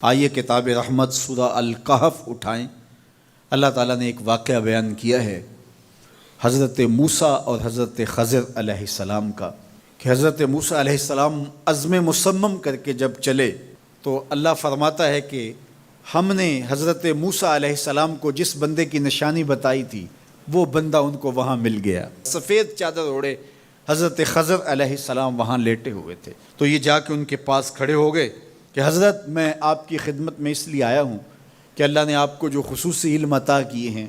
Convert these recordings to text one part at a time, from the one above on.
آئیے کتاب رحمت سورہ الکہف اٹھائیں۔ اللہ تعالیٰ نے ایک واقعہ بیان کیا ہے حضرت موسیٰ اور حضرت خضر علیہ السلام کا، کہ حضرت موسیٰ علیہ السلام عزم مصمم کر کے جب چلے تو اللہ فرماتا ہے کہ ہم نے حضرت موسیٰ علیہ السلام کو جس بندے کی نشانی بتائی تھی وہ بندہ ان کو وہاں مل گیا۔ سفید چادر اوڑے حضرت خضر علیہ السلام وہاں لیٹے ہوئے تھے، تو یہ جا کے ان کے پاس کھڑے ہو گئے کہ حضرت میں آپ کی خدمت میں اس لیے آیا ہوں کہ اللہ نے آپ کو جو خصوصی علم عطا کیے ہیں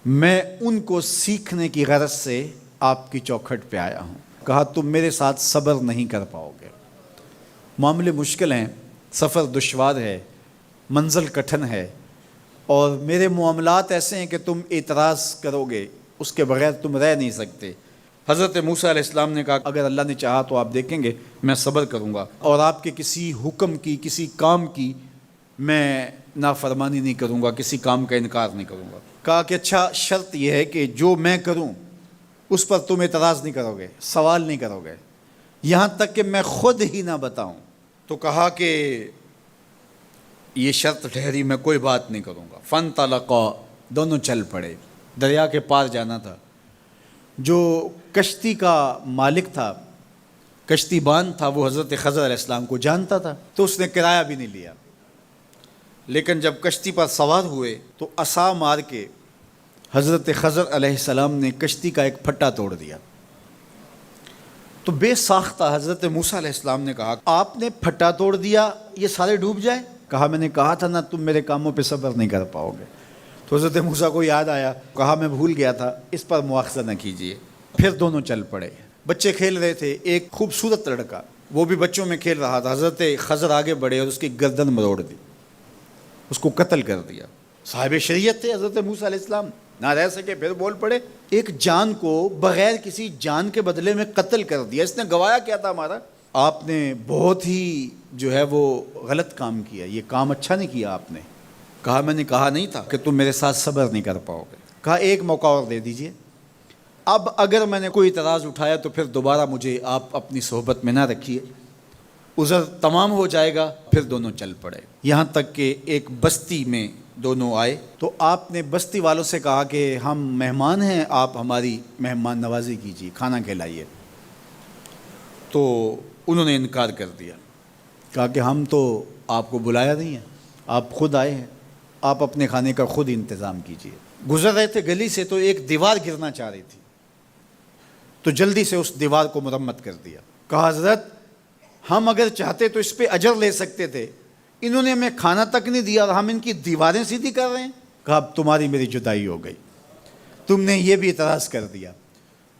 میں ان کو سیکھنے کی غرض سے آپ کی چوکھٹ پہ آیا ہوں۔ کہا تم میرے ساتھ صبر نہیں کر پاؤ گے، معاملے مشکل ہیں، سفر دشوار ہے، منزل کٹھن ہے، اور میرے معاملات ایسے ہیں کہ تم اعتراض کرو گے اس کے بغیر تم رہ نہیں سکتے۔ حضرت موسیٰ علیہ السلام نے کہا اگر اللہ نے چاہا تو آپ دیکھیں گے میں صبر کروں گا اور آپ کے کسی حکم کی کسی کام کی میں نافرمانی نہیں کروں گا، کسی کام کا انکار نہیں کروں گا۔ کہا کہ اچھا شرط یہ ہے کہ جو میں کروں اس پر تم اعتراض نہیں کرو گے، سوال نہیں کرو گے، یہاں تک کہ میں خود ہی نہ بتاؤں۔ تو کہا کہ یہ شرط ٹھہری، میں کوئی بات نہیں کروں گا۔ فانطلقا، دونوں چل پڑے، دریا کے پار جانا تھا۔ جو کشتی کا مالک تھا، کشتی بان تھا، وہ حضرت خضر علیہ السلام کو جانتا تھا تو اس نے کرایہ بھی نہیں لیا، لیکن جب کشتی پر سوار ہوئے تو عصا مار کے حضرت خضر علیہ السلام نے کشتی کا ایک پھٹا توڑ دیا۔ تو بے ساختہ حضرت موسیٰ علیہ السلام نے کہا آپ نے پھٹا توڑ دیا، یہ سارے ڈوب جائیں؟ کہا میں نے کہا تھا نا تم میرے کاموں پہ صبر نہیں کر پاؤ گے۔ تو حضرت موسیٰ کو یاد آیا، کہا میں بھول گیا تھا، اس پر مواخذہ نہ کیجیے۔ پھر دونوں چل پڑے، بچے کھیل رہے تھے، ایک خوبصورت لڑکا وہ بھی بچوں میں کھیل رہا تھا۔ حضرت خضر آگے بڑھے اور اس کی گردن مروڑ دی، اس کو قتل کر دیا۔ صاحب شریعت تھے حضرت موسیٰ علیہ السلام، نہ رہ سکے، پھر بول پڑے ایک جان کو بغیر کسی جان کے بدلے میں قتل کر دیا، اس نے گوایا کیا تھا ہمارا؟ آپ نے بہت ہی جو ہے وہ غلط کام کیا، یہ کام اچھا نہیں کیا آپ نے۔ کہا میں نے کہا نہیں تھا کہ تم میرے ساتھ صبر نہیں کر پاؤ گے۔ کہا ایک موقع اور دے دیجئے، اب اگر میں نے کوئی اعتراض اٹھایا تو پھر دوبارہ مجھے آپ اپنی صحبت میں نہ رکھیے، عذر تمام ہو جائے گا۔ پھر دونوں چل پڑے، یہاں تک کہ ایک بستی میں دونوں آئے تو آپ نے بستی والوں سے کہا کہ ہم مہمان ہیں، آپ ہماری مہمان نوازی کیجیے، کھانا کھلائیے۔ تو انہوں نے انکار کر دیا، کہا کہ ہم تو آپ کو بلایا نہیں ہے، آپ خود آئے ہیں، آپ اپنے کھانے کا خود انتظام کیجیے۔ گزر رہے تھے گلی سے تو ایک دیوار گرنا چاہ رہی تھی، تو جلدی سے اس دیوار کو مرمت کر دیا۔ کہا حضرت ہم اگر چاہتے تو اس پہ اجر لے سکتے تھے، انہوں نے ہمیں کھانا تک نہیں دیا اور ہم ان کی دیواریں سیدھی کر رہے ہیں۔ کہا اب تمہاری میری جدائی ہو گئی، تم نے یہ بھی اعتراض کر دیا۔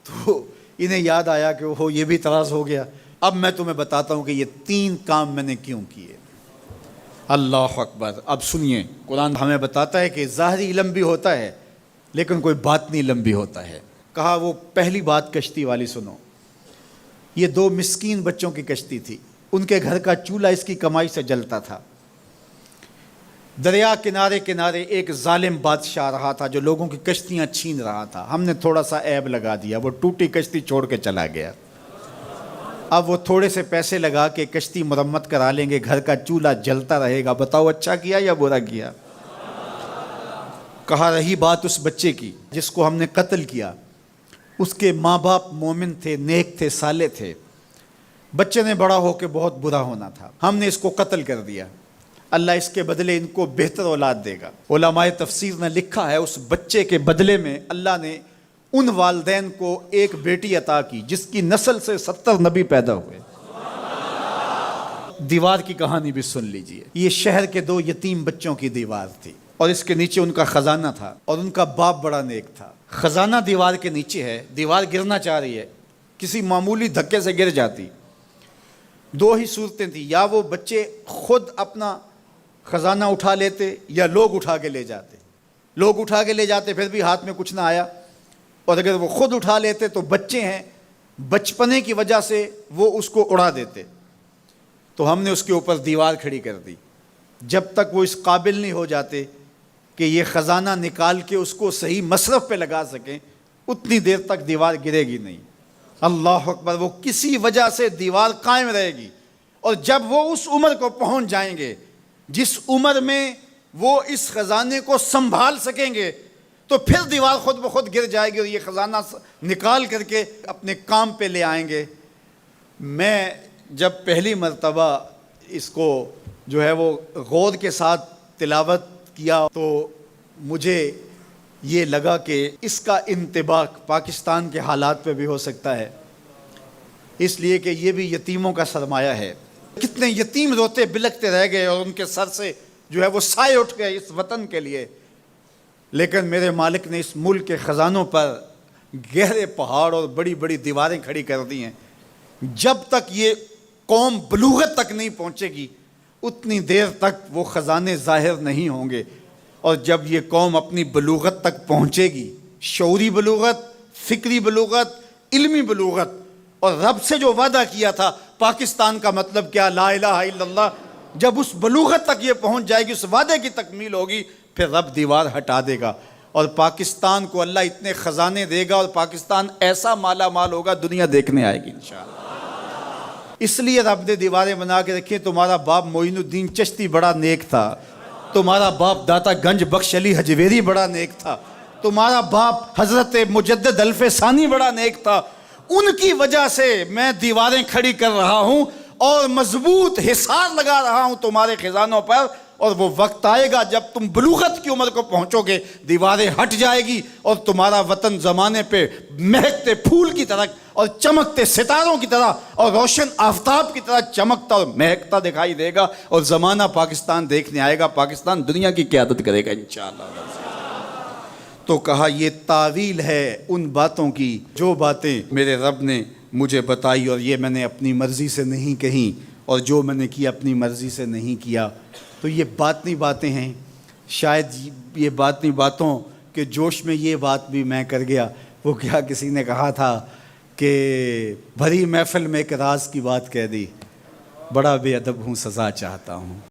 تو انہیں یاد آیا کہ وہ یہ بھی اعتراض ہو گیا۔ اب میں تمہیں بتاتا ہوں کہ یہ 3 کام میں نے کیوں کیے۔ اللہ اکبر۔ اب سنیے، قرآن ہمیں بتاتا ہے کہ ظاہری علم بھی ہوتا ہے لیکن کوئی باطنی علم بھی ہوتا ہے۔ کہا وہ پہلی بات کشتی والی سنو، یہ 2 مسکین بچوں کی کشتی تھی، ان کے گھر کا چولہا اس کی کمائی سے جلتا تھا۔ دریا کنارے کنارے ایک ظالم بادشاہ رہا تھا جو لوگوں کی کشتیاں چھین رہا تھا، ہم نے تھوڑا سا عیب لگا دیا، وہ ٹوٹی کشتی چھوڑ کے چلا گیا۔ اب وہ تھوڑے سے پیسے لگا کے کشتی مرمت کرا لیں گے، گھر کا چولہا جلتا رہے گا، بتاؤ اچھا کیا یا برا کیا؟ کہا رہی بات اس بچے کی جس کو ہم نے قتل کیا، اس کے ماں باپ مومن تھے، نیک تھے، صالح تھے، بچے نے بڑا ہو کے بہت برا ہونا تھا، ہم نے اس کو قتل کر دیا، اللہ اس کے بدلے ان کو بہتر اولاد دے گا۔ علماء تفسیر نے لکھا ہے اس بچے کے بدلے میں اللہ نے ان والدین کو ایک بیٹی عطا کی جس کی نسل سے 70 نبی پیدا ہوئے۔ دیوار کی کہانی بھی سن لیجئے، یہ شہر کے 2 یتیم بچوں کی دیوار تھی اور اس کے نیچے ان کا خزانہ تھا اور ان کا باپ بڑا نیک تھا۔ خزانہ دیوار کے نیچے ہے، دیوار گرنا چاہ رہی ہے، کسی معمولی دھکے سے گر جاتی۔ 2 ہی صورتیں تھیں، یا وہ بچے خود اپنا خزانہ اٹھا لیتے یا لوگ اٹھا کے لے جاتے۔ لوگ اٹھا کے لے جاتے پھر بھی ہاتھ میں کچھ نہ آیا، اور اگر وہ خود اٹھا لیتے تو بچے ہیں، بچپنے کی وجہ سے وہ اس کو اڑا دیتے۔ تو ہم نے اس کے اوپر دیوار کھڑی کر دی، جب تک وہ اس قابل نہیں ہو جاتے کہ یہ خزانہ نکال کے اس کو صحیح مصرف پہ لگا سکیں، اتنی دیر تک دیوار گرے گی نہیں۔ اللہ اکبر۔ وہ کسی وجہ سے دیوار قائم رہے گی، اور جب وہ اس عمر کو پہنچ جائیں گے جس عمر میں وہ اس خزانے کو سنبھال سکیں گے تو پھر دیوار خود بخود گر جائے گی اور یہ خزانہ نکال کر کے اپنے کام پہ لے آئیں گے۔ میں جب پہلی مرتبہ اس کو جو ہے وہ غور کے ساتھ تلاوت کیا تو مجھے یہ لگا کہ اس کا انطباق پاکستان کے حالات پہ بھی ہو سکتا ہے، اس لیے کہ یہ بھی یتیموں کا سرمایہ ہے۔ کتنے یتیم روتے بلکتے رہ گئے اور ان کے سر سے جو ہے وہ سائے اٹھ گئے اس وطن کے لیے، لیکن میرے مالک نے اس ملک کے خزانوں پر گہرے پہاڑ اور بڑی بڑی دیواریں کھڑی کر دی ہیں۔ جب تک یہ قوم بلوغت تک نہیں پہنچے گی اتنی دیر تک وہ خزانے ظاہر نہیں ہوں گے، اور جب یہ قوم اپنی بلوغت تک پہنچے گی، شعوری بلوغت، فکری بلوغت، علمی بلوغت، اور رب سے جو وعدہ کیا تھا پاکستان کا مطلب کیا، لا الہ الا اللہ، جب اس بلوغت تک یہ پہنچ جائے گی، اس وعدے کی تکمیل ہوگی، پھر رب دیوار ہٹا دے گا اور پاکستان کو اللہ اتنے خزانے دے گا اور پاکستان ایسا مالا مال ہوگا دنیا دیکھنے آئے گی انشاءاللہ۔ اس لیے رب نے دیواریں بنا کے رکھی۔ تمہارا باپ معین الدین چشتی بڑا نیک تھا، تمہارا باپ داتا گنج بخش علی حجویری بڑا نیک تھا، تمہارا باپ حضرت مجدد الف ثانی بڑا نیک تھا، ان کی وجہ سے میں دیواریں کھڑی کر رہا ہوں اور مضبوط حصار لگا رہا ہوں تمہارے خزانوں پر، اور وہ وقت آئے گا جب تم بلوغت کی عمر کو پہنچو گے دیواریں ہٹ جائے گی اور تمہارا وطن زمانے پہ مہکتے پھول کی طرح اور چمکتے ستاروں کی طرح اور روشن آفتاب کی طرح چمکتا اور مہکتا دکھائی دے گا، اور زمانہ پاکستان دیکھنے آئے گا، پاکستان دنیا کی قیادت کرے گا انشاءاللہ۔ تو کہا یہ تعویل ہے ان باتوں کی جو باتیں میرے رب نے مجھے بتائی، اور یہ میں نے اپنی مرضی سے نہیں کہیں، اور جو میں نے کیا اپنی مرضی سے نہیں کیا۔ تو یہ باطنی باتیں ہیں، شاید یہ باطنی باتوں کے جوش میں یہ بات بھی میں کر گیا۔ وہ کیا کسی نے کہا تھا کہ بھری محفل میں ایک راز کی بات کہہ دی، بڑا بے ادب ہوں سزا چاہتا ہوں۔